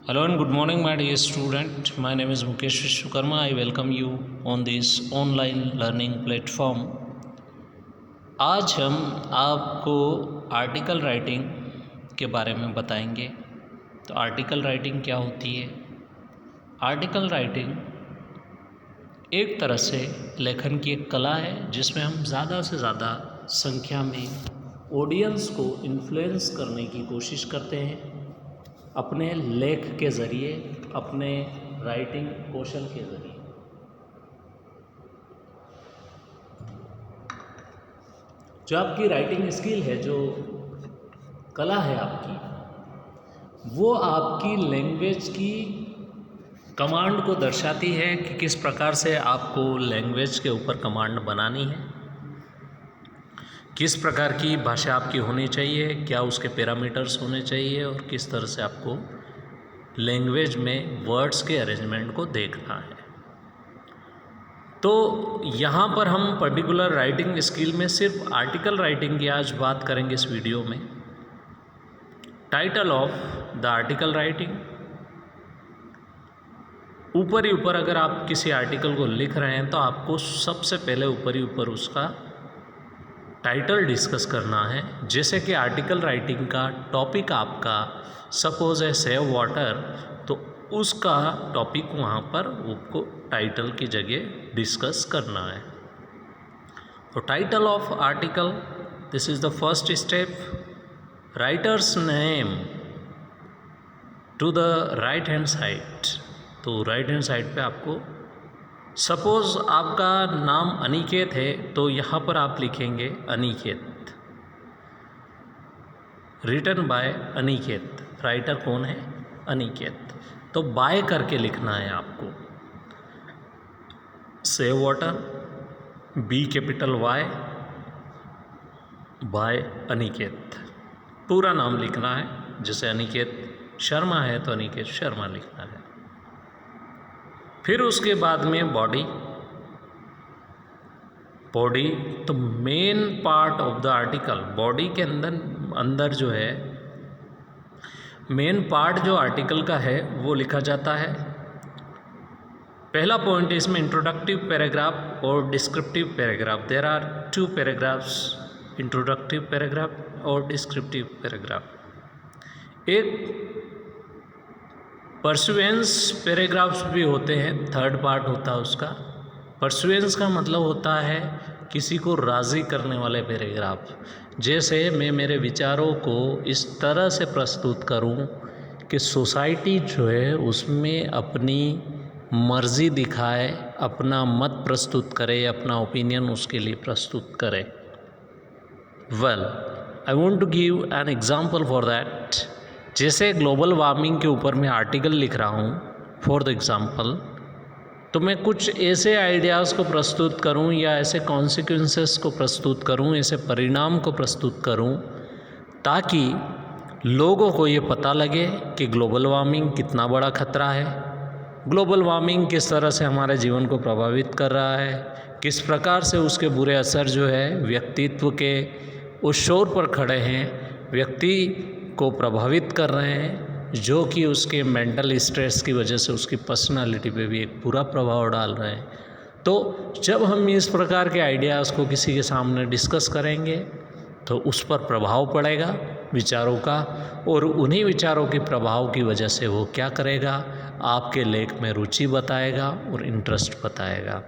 Hello and good morning, my dear student. My name is Mukesh Vishwakarma. I welcome you on this online learning platform. आज हम आपको article writing के बारे में बताएंगे। तो आर्टिकल राइटिंग क्या होती है? आर्टिकल राइटिंग एक तरह से लेखन की एक कला है जिसमें हम ज़्यादा से ज़्यादा संख्या में ऑडियंस को इन्फ्लुएंस करने की कोशिश करते हैं अपने लेख के ज़रिए, अपने राइटिंग कौशल के ज़रिए। जो आपकी राइटिंग स्किल है, जो कला है आपकी, वो आपकी लैंग्वेज की कमांड को दर्शाती है कि किस प्रकार से आपको लैंग्वेज के ऊपर कमांड बनानी है, किस प्रकार की भाषा आपकी होनी चाहिए, क्या उसके पैरामीटर्स होने चाहिए और किस तरह से आपको लैंग्वेज में वर्ड्स के अरेंजमेंट को देखना है। तो यहाँ पर हम पर्टिकुलर राइटिंग स्किल में सिर्फ आर्टिकल राइटिंग की आज बात करेंगे इस वीडियो में। Title of the article writing, ऊपर ही ऊपर अगर आप किसी आर्टिकल को लिख रहे हैं तो आपको सबसे पहले ऊपर ही ऊपर उसका टाइटल डिस्कस करना है। जैसे कि आर्टिकल राइटिंग का टॉपिक आपका सपोज है सेव वाटर, तो उसका टॉपिक वहाँ पर आपको टाइटल की जगह डिस्कस करना है। तो title of article, this is the first step. Writer's name to the right hand side, तो राइट हैंड साइड पे आपको सपोज़ आपका नाम अनिकेत है तो यहाँ पर आप लिखेंगे Aniket, written by Aniket. Writer कौन है? अनिकेत। तो बाय करके लिखना है आपको। Save water, B capital Y, by Aniket. पूरा नाम लिखना है। जैसे अनिकेत शर्मा है तो अनिकेत शर्मा लिखना है। फिर उसके बाद में बॉडी तो main part of the article, body के अंदर जो है मेन पार्ट जो आर्टिकल का है वो लिखा जाता है। पहला पॉइंट इसमें इंट्रोडक्टिव पैराग्राफ और descriptive paragraph. There are 2 paragraphs, introductory paragraph और डिस्क्रिप्टिव पैराग्राफ। एक परसुएंस पैराग्राफ्स भी होते हैं, थर्ड पार्ट होता है उसका। परसुएंस का मतलब होता है किसी को राज़ी करने वाले पैराग्राफ। जैसे मैं मेरे विचारों को इस तरह से प्रस्तुत करूं कि सोसाइटी जो है उसमें अपनी मर्ज़ी दिखाए, अपना मत प्रस्तुत करे, अपना ओपिनियन उसके लिए प्रस्तुत करे। Well, I want to give an example for that. जैसे ग्लोबल वार्मिंग के ऊपर मैं आर्टिकल लिख रहा हूँ फॉर द एग्ज़ाम्पल, तो मैं कुछ ऐसे आइडियाज़ को प्रस्तुत करूं या ऐसे कॉन्सिक्वेंसेस को प्रस्तुत करूं, ऐसे परिणाम को प्रस्तुत करूं ताकि लोगों को ये पता लगे कि ग्लोबल वार्मिंग कितना बड़ा खतरा है, ग्लोबल वार्मिंग किस तरह से हमारे जीवन को प्रभावित कर रहा है, किस प्रकार से उसके बुरे असर जो है व्यक्तित्व के उस शोर पर खड़े हैं, व्यक्ति को प्रभावित कर रहे हैं, जो कि उसके मेंटल स्ट्रेस की वजह से उसकी पर्सनालिटी पे भी एक बुरा प्रभाव डाल रहे हैं। तो जब हम इस प्रकार के आइडियाज़ को किसी के सामने डिस्कस करेंगे तो उस पर प्रभाव पड़ेगा विचारों का, और उन्हीं विचारों के प्रभाव की वजह से वो क्या करेगा, आपके लेख में रुचि बताएगा और इंटरेस्ट बताएगा।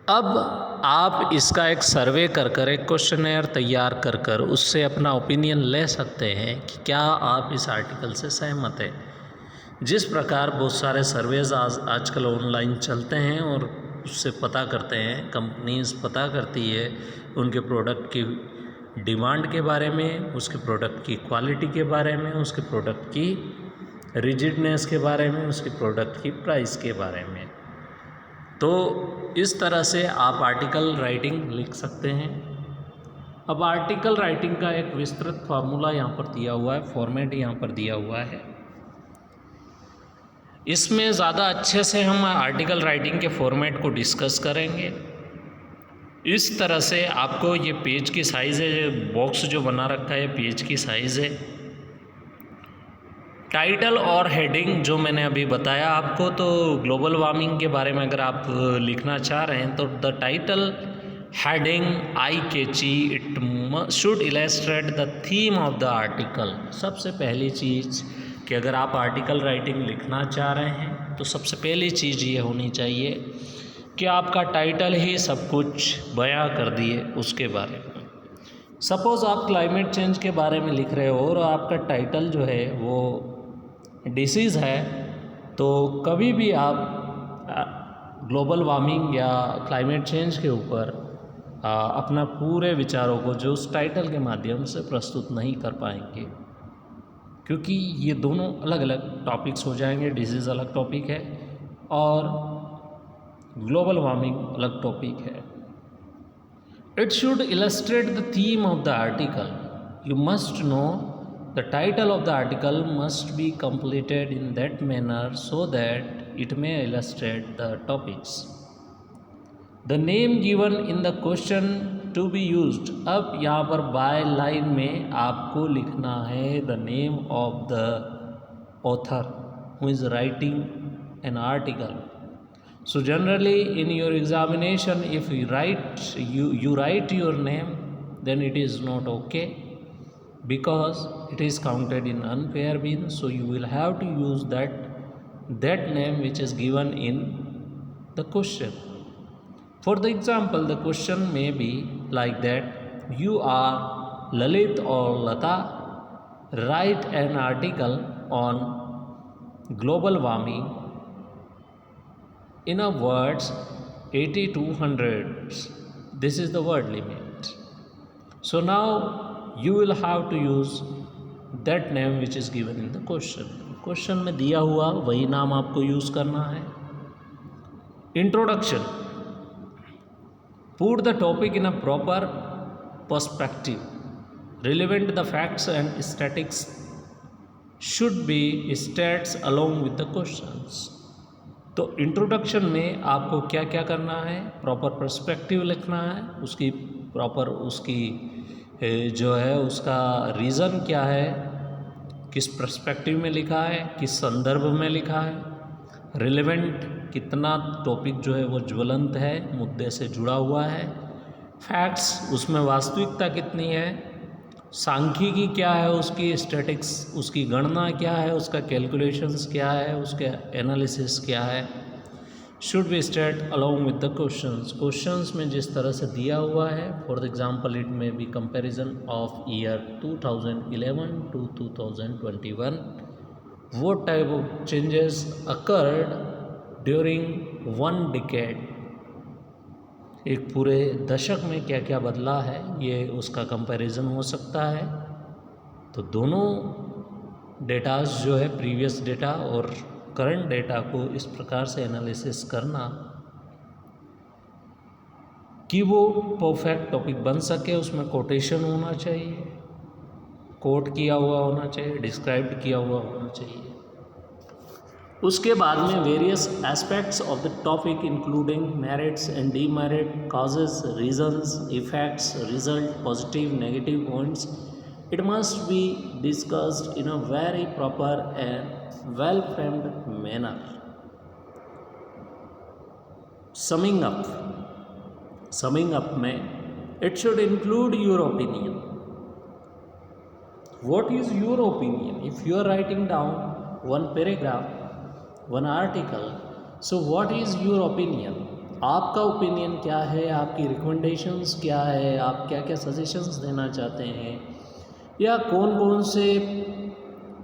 अब आप इसका एक सर्वे कर एक क्वेश्चनेयर तैयार कर उससे अपना ओपिनियन ले सकते हैं कि क्या आप इस आर्टिकल से सहमत हैं। जिस प्रकार बहुत सारे सर्वेज आजकल ऑनलाइन चलते हैं और उससे पता करते हैं, कंपनीज पता करती है उनके प्रोडक्ट की डिमांड के बारे में, उसके प्रोडक्ट की क्वालिटी के बारे में, उसके प्रोडक्ट की रिजिडनेस के बारे में, उसके प्रोडक्ट की प्राइस के बारे में। तो इस तरह से आप आर्टिकल राइटिंग लिख सकते हैं। अब आर्टिकल राइटिंग का एक विस्तृत फार्मूला यहाँ पर दिया हुआ है, फॉर्मेट यहाँ पर दिया हुआ है। इसमें ज़्यादा अच्छे से हम आर्टिकल राइटिंग के फॉर्मेट को डिस्कस करेंगे। इस तरह से आपको ये पेज की साइज़ है, बॉक्स जो बना रखा है पेज की साइज़ है। टाइटल और हेडिंग जो मैंने अभी बताया आपको, तो ग्लोबल वार्मिंग के बारे में अगर आप लिखना चाह रहे हैं तो the title, heading, eye catchy, it should illustrate the theme of the article. सबसे पहली चीज़ कि अगर आप आर्टिकल राइटिंग लिखना चाह रहे हैं तो सबसे पहली चीज़ ये होनी चाहिए कि आपका टाइटल ही सब कुछ बयां कर दिए उसके बारे में। सपोज़ आप क्लाइमेट चेंज के बारे में लिख रहे हो और आपका टाइटल जो है वो डिसीज़ है, तो कभी भी आप ग्लोबल वार्मिंग या क्लाइमेट चेंज के ऊपर अपना पूरे विचारों को जो उस टाइटल के माध्यम से प्रस्तुत नहीं कर पाएंगे, क्योंकि ये दोनों अलग अलग टॉपिक्स हो जाएंगे। डिसीज़ अलग टॉपिक है और ग्लोबल वार्मिंग अलग टॉपिक है। It should illustrate the theme of the article. You must know the title of the article must be completed in that manner so that it may illustrate the topics. The name given in the question to be used. अब यहाँ पर by line में आपको लिखना है the name of the author who is writing an article. So generally in your examination, if you write your name, then it is not okay, because it is counted in unfair bin. So you will have to use that name which is given in the question. For the example, the question may be like that: you are Lalit or Lata, write an article on global warming in a words 80 to 100. This is the word limit. So now you will have to use that name which is given in the question. Question में दिया हुआ वही नाम आपको use करना है। Introduction, put the topic in a proper perspective. Relevant the facts and statistics should be stated along with the questions. तो introduction में आपको क्या क्या करना है, प्रॉपर पर्सपेक्टिव लिखना है, उसकी प्रॉपर उसकी जो है उसका रीज़न क्या है, किस पर्सपेक्टिव में लिखा है, किस संदर्भ में लिखा है, रिलेवेंट कितना टॉपिक जो है वो ज्वलंत है, मुद्दे से जुड़ा हुआ है, फैक्ट्स उसमें वास्तविकता कितनी है, सांख्यिकी क्या है उसकी, स्टैटिक्स उसकी गणना क्या है, उसका कैलकुलेशंस क्या है, उसके एनालिसिस क्या है, should be state along with the questions. Questions में जिस तरह से दिया हुआ है, for example it may be comparison of year 2011 to 2021, what type of changes occurred during one decade, एक पूरे दशक में क्या क्या बदला है, ये उसका कंपैरिजन हो सकता है। तो दोनों डेटास जो है, प्रीवियस डेटा और करंट डेटा को इस प्रकार से एनालिसिस करना कि वो परफेक्ट टॉपिक बन सके। उसमें कोटेशन होना चाहिए, कोट किया हुआ होना चाहिए, डिस्क्राइब्ड किया हुआ होना चाहिए। उसके बाद में various aspects of the topic including merits and demerit, causes, reasons, effects, result, positive, negative points, it must be discussed in a very proper and well framed manner. Summing up में it should include your opinion. What is your opinion? If you are writing down one paragraph, one article, so what is your opinion? आपका opinion क्या है, आपकी recommendations क्या है, आप क्या क्या सजेशंस देना चाहते हैं, या कौन कौन से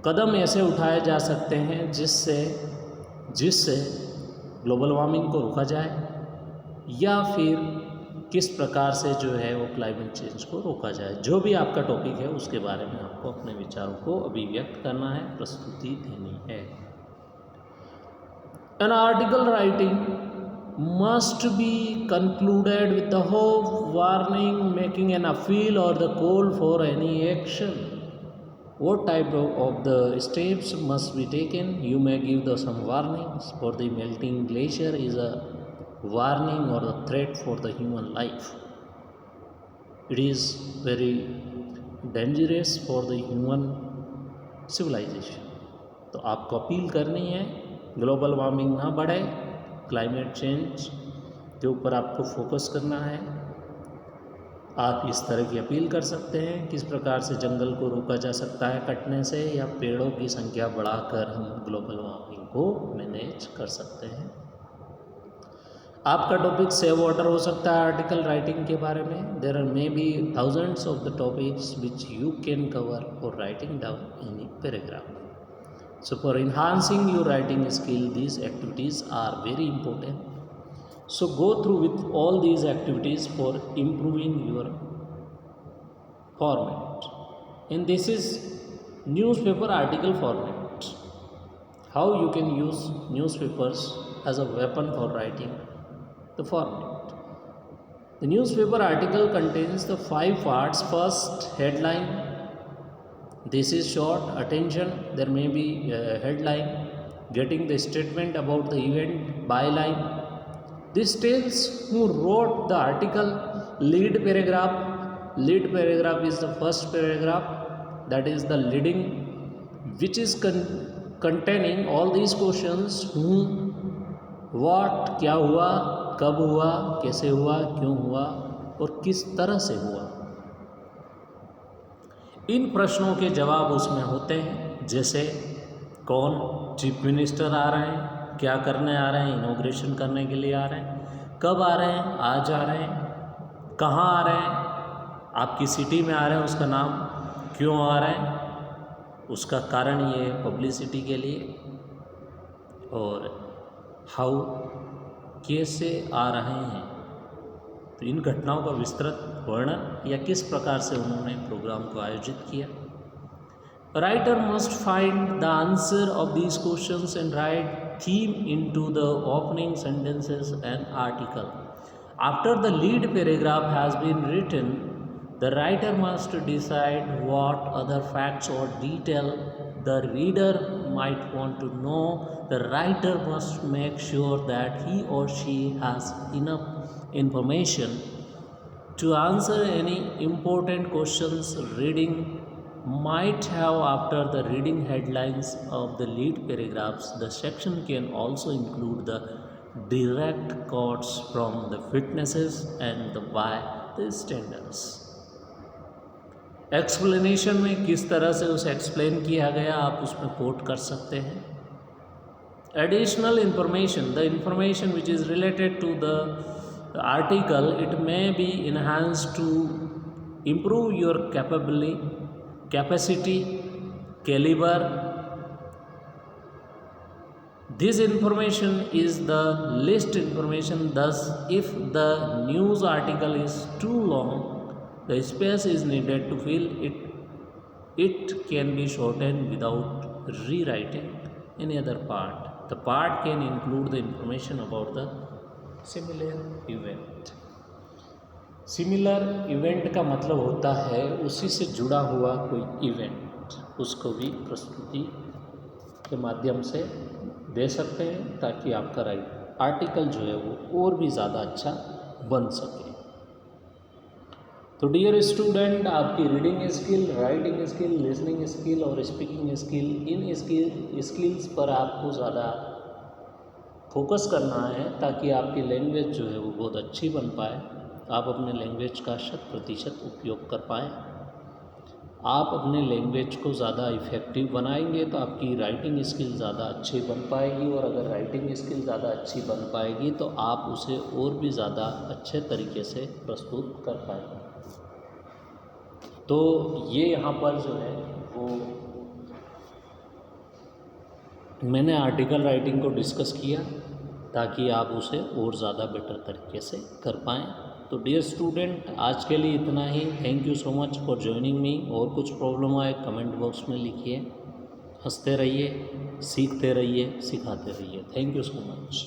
कदम ऐसे उठाए जा सकते हैं जिससे ग्लोबल वार्मिंग को रोका जाए, या फिर किस प्रकार से जो है वो क्लाइमेट चेंज को रोका जाए। जो भी आपका टॉपिक है उसके बारे में आपको अपने विचारों को अभिव्यक्त करना है, प्रस्तुति देनी है। An article writing must be concluded with the hope, warning, making an appeal or the call for any action. What type of the steps must be taken? You may give some warnings. For the melting glacier is a warning or a threat for the human life. It is very dangerous for the human civilization. तो आपको appeal करनी है global warming ना बढ़े, climate change के ऊपर आपको focus करना है। आप इस तरह की अपील कर सकते हैं, किस प्रकार से जंगल को रोका जा सकता है कटने से, या पेड़ों की संख्या बढ़ाकर हम ग्लोबल वार्मिंग को मैनेज कर सकते हैं। आपका टॉपिक सेव वाटर हो सकता है आर्टिकल राइटिंग के बारे में। There are may be thousands of the topics which you can cover for writing down any paragraph. So for enhancing your writing skill, these activities are very important. So go through with all these activities for improving your format. And this is newspaper article format. How you can use newspapers as a weapon for writing the format. The newspaper article contains the 5 parts. First, headline. This is short. Attention, there may be a headline. Getting the statement about the event. Byline. This tells who wrote the article. Lead paragraph. Lead paragraph is the first paragraph, that is the leading, which is containing all these questions: whom, what, क्या हुआ, कब हुआ, कैसे हुआ, क्यों हुआ और किस तरह से हुआ। इन प्रश्नों के जवाब उसमें होते हैं, जैसे कौन चीफ मिनिस्टर आ रहे हैं, क्या करने आ रहे हैं, इनॉग्रेशन करने के लिए आ रहे हैं, कब आ रहे हैं, आज आ रहे हैं, कहाँ आ रहे हैं, आपकी सिटी में आ रहे हैं, उसका नाम, क्यों आ रहे हैं, उसका कारण ये है पब्लिसिटी के लिए, और हाउ, कैसे आ रहे हैं। तो इन घटनाओं का विस्तृत वर्णन या किस प्रकार से उन्होंने प्रोग्राम को आयोजित किया। Writer must find the answer of these questions and write theme into the opening sentences and article. After the lead paragraph has been written, the writer must decide what other facts और detail the reader might want to know. The writer must make sure that he or she has enough information to answer any important questions reading might have. After the reading headlines of the lead paragraphs, the section can also include the direct quotes from the witnesses and the bystanders. Explanation में किस तरह से उसे explain किया गया आप उसमें coat कर सकते हैं। Additional information, the information which is related to the article, it may be enhanced to improve your capacity, calibre. This information is the list information. Thus if the news article is too long, the space is needed to fill it. It can be shortened without rewriting any other part. The part can include the information about the similar event. Similar event का मतलब होता है उसी से जुड़ा हुआ कोई event, उसको भी प्रस्तुति के माध्यम से दे सकते हैं ताकि आपका आर्टिकल जो है वो और भी ज़्यादा अच्छा बन सके। तो डियर स्टूडेंट, आपकी reading skill, writing skill, listening skill और स्पीकिंग स्किल, इन स्किल्स पर आपको ज़्यादा फोकस करना है ताकि आपकी लैंग्वेज जो है वो बहुत अच्छी बन पाए, आप अपने लैंग्वेज का 100% उपयोग कर पाएँ। आप अपने लैंग्वेज को ज़्यादा इफ़ेक्टिव बनाएंगे तो आपकी राइटिंग स्किल ज़्यादा अच्छी बन पाएगी, और अगर राइटिंग स्किल ज़्यादा अच्छी बन पाएगी तो आप उसे और भी ज़्यादा अच्छे तरीके से प्रस्तुत कर पाएंगे। तो ये यहाँ पर जो है वो मैंने आर्टिकल राइटिंग को डिस्कस किया ताकि आप उसे और ज़्यादा बेटर तरीके से कर पाएँ। तो डियर स्टूडेंट, आज के लिए इतना ही। Thank you so much for joining me. और कुछ प्रॉब्लम आए कमेंट बॉक्स में लिखिए। हंसते रहिए, सीखते रहिए, सिखाते रहिए। Thank you so much.